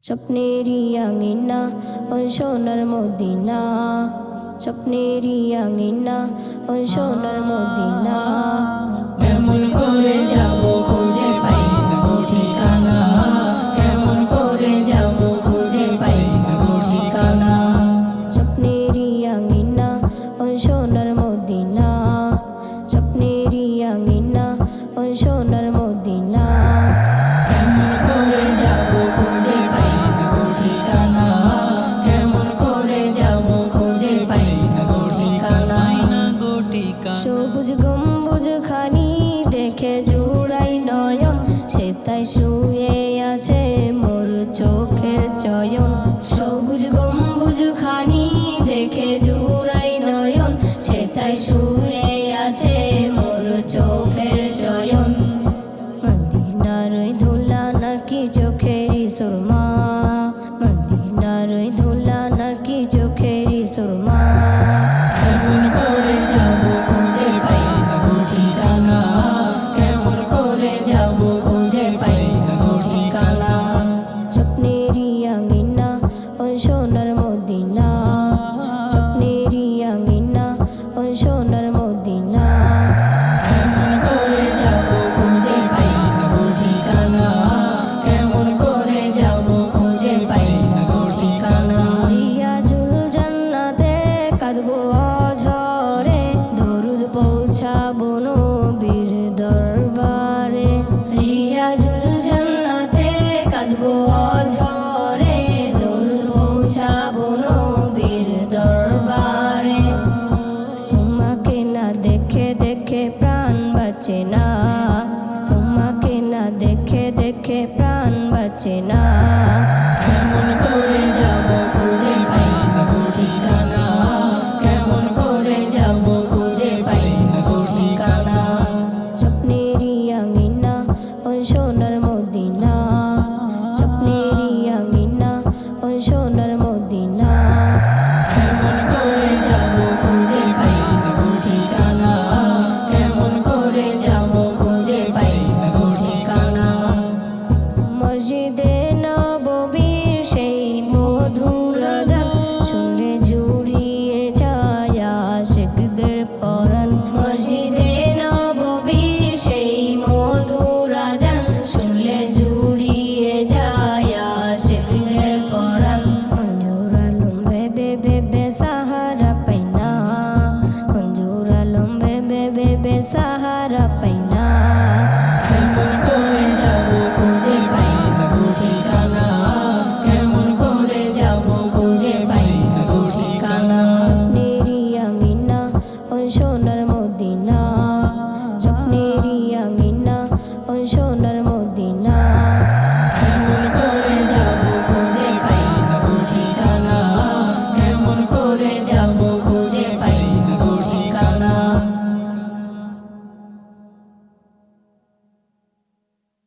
স্বপ্নেরই আঙিনা ওই সোনার মদিনা, স্বপ্নেরই আঙিনা ওই সোনার মদিনা। কেমন করে যাব খুঁজে পাই না গো ঠিকানা, কেমন করে যাব খুঁজে পাই না গো ঠিকানা। স্বপ্নেরই আঙিনা ওই সোনার মদিনা, স্বপ্নেরই আঙিনা ওই সোনার মদিনা। কেমন করে যাব খুঁজে পাই না গো ঠিকানা, কেমন করে যাব খুঁজে পাই না গো ঠিকানা। সবুজ গম্বুজ খানি দেখে জুড়াই নয়ন, সে তাই শুয়ে আছে মোর চোখের চয়ন। সবুজ গম্বুজ খানি দেখে জুড়াই নয়ন, সে তাই শুয়ে আছে মোর চোখের চয়ন। মদিনার ধুলা নাকি চোখেরই সুরমা, মদিনার ধুলা নাকি চোখেরই সুরমা। কেমন করে যাব খুঁজে পাই না গো ঠিকানা, কেমন করে যাব খুঁজে পাই না গো ঠিকানা। স্বপ্নেরই আঙিনা ওই সোনার মদিনা, স্বপ্নেরই আঙিনা ওই সোনার মদিনা। কেমন করে যাব খুঁজে পাই না গো ঠিকানা, কেমন করে যাব খুঁজে পাই না গো ঠিকানা। রিয়াজুল জান্নাতে কাঁদবো অঝরে, দরুদ পৌঁছাবো নবীর দরবারে। রিয়াজুল জান্নাতে কাঁদবো অঝরে, দরুদ পৌঁছাবো নবীর দরবারে। তোমাকে না দেখে দেখে প্রাণ বাঁচে না, তোমাকে না দেখে দেখে প্রাণ বাঁচে না। কেমন করে যাব খুঁজে পাই না গো ঠিকানা, কেমন করে যাব খুঁজে পাই না গো ঠিকানা। স্বপ্নেরই আঙিনা ওই সোনার মদিনা, স্বপ্নেরই আঙিনা ওই সোনার মদিনা। কেমন করে যাব খুঁজে পাই না গো ঠিকানা, কেমন করে যাব খুঁজে পাই না গো ঠিকানা। মসজিদে নববীর সেই মধুর আযান শুনলে জুড়িয়ে যায় আশিকদের পরাণ। মসজিদে নববীর সেই মধুর আযান শুনলে জুড়িয়ে যায় আশিকদের পরাণ। মঞ্জুর আলম ভেবে ভেবে সাহারা পাই না, মঞ্জুর আলম ভেবে ভেবে সাহারা পাই না। কেমন করে যাব খুঁজে পাই না গো ঠিকানা, কেমন করে যাব খুঁজে পাই না গো ঠিকানা। স্বপ্নেরই আঙিনা ওই সোনার